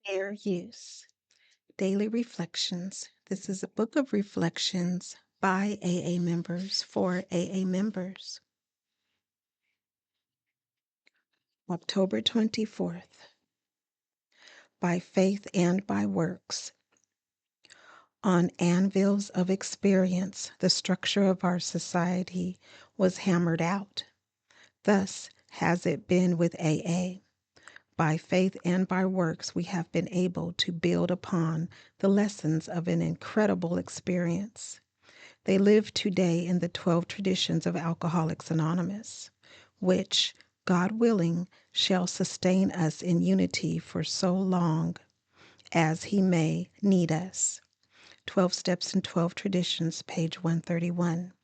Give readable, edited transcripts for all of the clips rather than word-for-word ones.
Fair use. Daily Reflections. This is a book of reflections by AA members for AA members. October 24th. By faith and by works. On anvils of experience, the structure of our society was hammered out. Thus has it been with AA. By faith and by works, we have been able to build upon the lessons of an incredible experience. They live today in the 12 traditions of Alcoholics Anonymous, which, God willing, shall sustain us in unity for so long as He may need us. 12 Steps and 12 Traditions, page 131.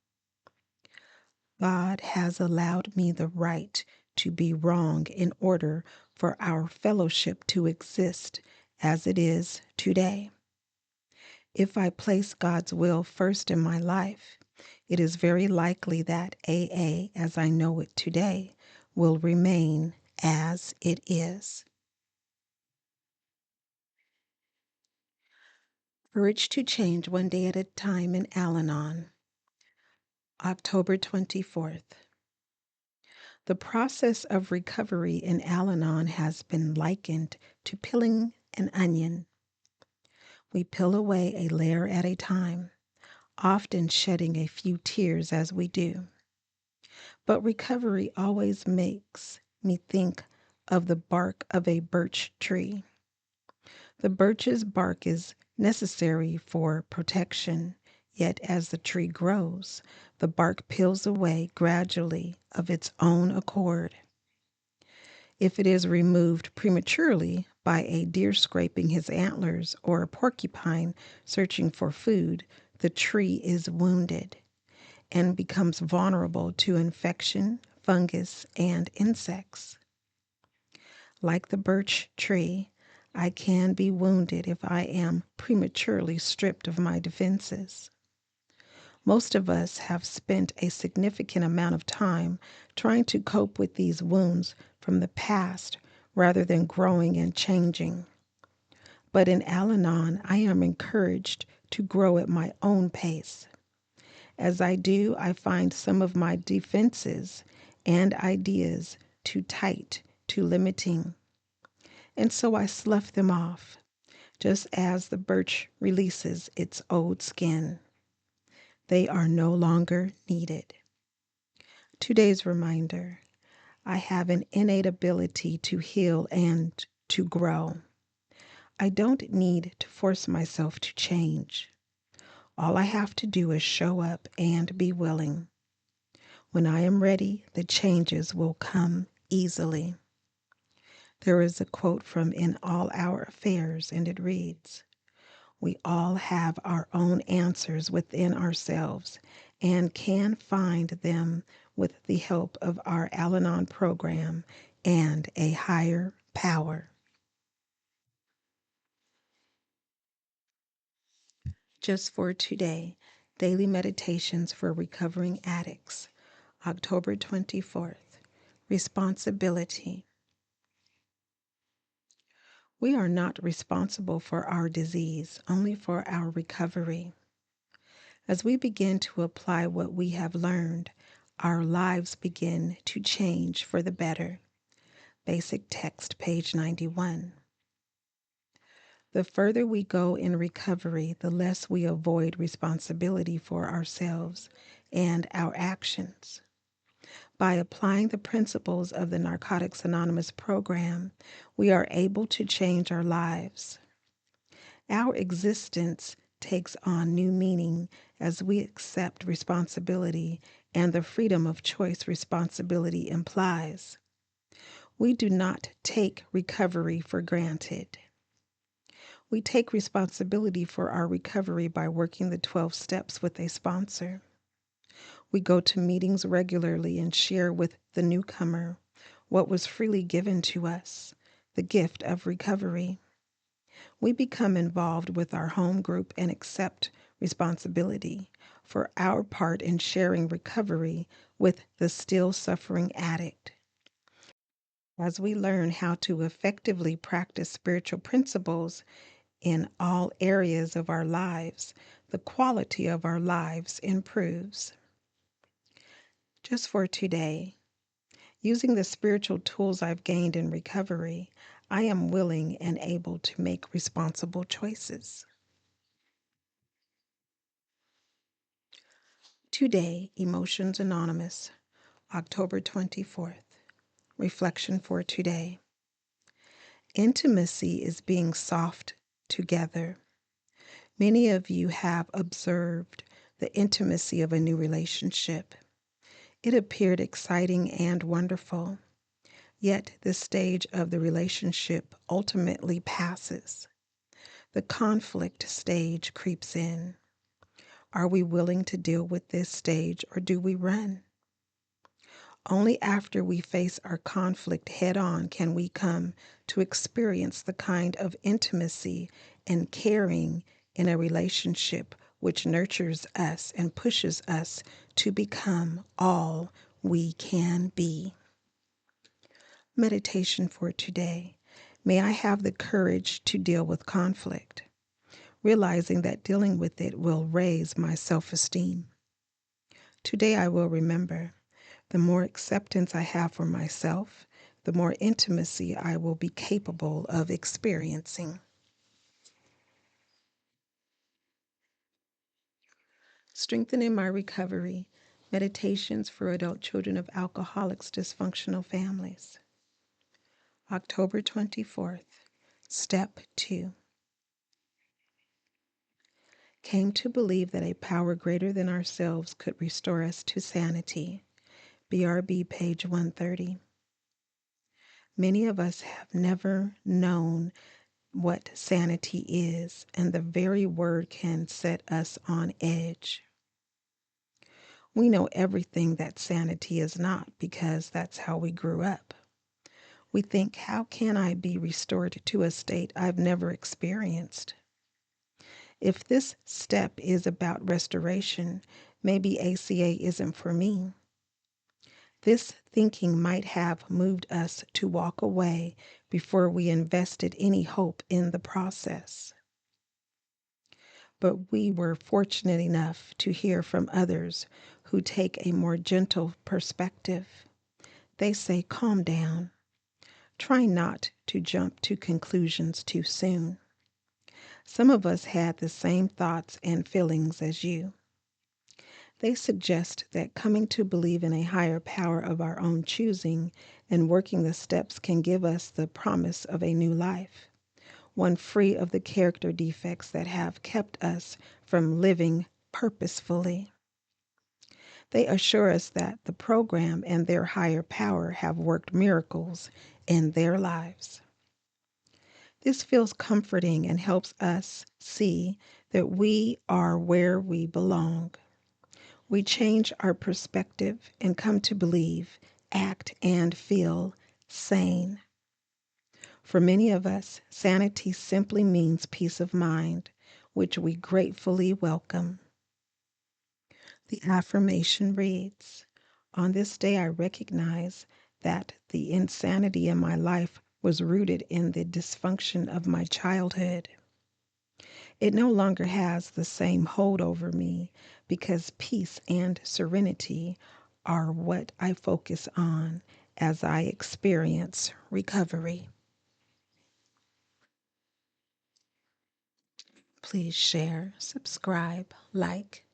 God has allowed me the right to be wrong in order for our fellowship to exist as it is today. If I place God's will first in my life, it is very likely that AA, as I know it today, will remain as it is. Courage to Change One Day at a Time in Al-Anon, October 24th. The process of recovery in Al-Anon has been likened to peeling an onion. We peel away a layer at a time, often shedding a few tears as we do. But recovery always makes me think of the bark of a birch tree. The birch's bark is necessary for protection, yet as the tree grows, the bark peels away gradually of its own accord. If it is removed prematurely by a deer scraping his antlers or a porcupine searching for food, the tree is wounded and becomes vulnerable to infection, fungus, and insects. Like the birch tree, I can be wounded if I am prematurely stripped of my defenses. Most of us have spent a significant amount of time trying to cope with these wounds from the past rather than growing and changing. But in Al-Anon, I am encouraged to grow at my own pace. As I do, I find some of my defenses and ideas too tight, too limiting. And so I slough them off, just as the birch releases its old skin. They are no longer needed. Today's reminder: I have an innate ability to heal and to grow. I don't need to force myself to change. All I have to do is show up and be willing. When I am ready, the changes will come easily. There is a quote from In All Our Affairs, and it reads, "We all have our own answers within ourselves and can find them with the help of our Al-Anon program and a higher power." Just for today, Daily Meditations for Recovering Addicts, October 24th. Responsibility. We are not responsible for our disease, only for our recovery. As we begin to apply what we have learned, our lives begin to change for the better. Basic text, page 91. The further we go in recovery, the less we avoid responsibility for ourselves and our actions. By applying the principles of the Narcotics Anonymous program, we are able to change our lives. Our existence takes on new meaning as we accept responsibility and the freedom of choice responsibility implies. We do not take recovery for granted. We take responsibility for our recovery by working the 12 steps with a sponsor. We go to meetings regularly and share with the newcomer what was freely given to us, the gift of recovery. We become involved with our home group and accept responsibility for our part in sharing recovery with the still suffering addict. As we learn how to effectively practice spiritual principles in all areas of our lives, the quality of our lives improves. Just for today, using the spiritual tools I've gained in recovery, I am willing and able to make responsible choices. Today, Emotions Anonymous, October 24th. Reflection for today. Intimacy is being soft together. Many of you have observed the intimacy of a new relationship. It appeared exciting and wonderful. Yet this stage of the relationship ultimately passes. The conflict stage creeps in. Are we willing to deal with this stage, or do we run? Only after we face our conflict head on can we come to experience the kind of intimacy and caring in a relationship which nurtures us and pushes us to become all we can be. Meditation for today. May I have the courage to deal with conflict, realizing that dealing with it will raise my self-esteem. Today I will remember, the more acceptance I have for myself, the more intimacy I will be capable of experiencing. Strengthening my recovery. Meditations for adult children of alcoholics, dysfunctional families. October 24th. Step 2. Came to believe that a power greater than ourselves could restore us to sanity. BRB, page 130. Many of us have never known what sanity is, and the very word can set us on edge. We know everything that sanity is not because that's how we grew up. We think, how can I be restored to a state I've never experienced? If this step is about restoration, maybe ACA isn't for me. This thinking might have moved us to walk away before we invested any hope in the process. But we were fortunate enough to hear from others who take a more gentle perspective. They say, calm down. Try not to jump to conclusions too soon. Some of us had the same thoughts and feelings as you. They suggest that coming to believe in a higher power of our own choosing and working the steps can give us the promise of a new life, one free of the character defects that have kept us from living purposefully. They assure us that the program and their higher power have worked miracles in their lives. This feels comforting and helps us see that we are where we belong. We change our perspective and come to believe, act, and feel sane. For many of us, sanity simply means peace of mind, which we gratefully welcome. The affirmation reads, on this day I recognize that the insanity in my life was rooted in the dysfunction of my childhood. It no longer has the same hold over me because peace and serenity are what I focus on as I experience recovery. Please share, subscribe, like,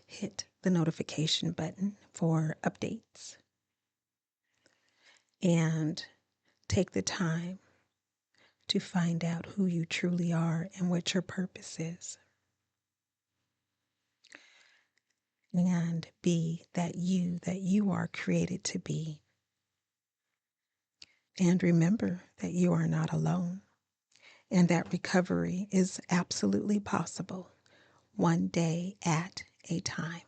hit the notification button for updates, and take the time to find out who you truly are and what your purpose is. And be that you are created to be. And remember that you are not alone and that recovery is absolutely possible, one day at a time.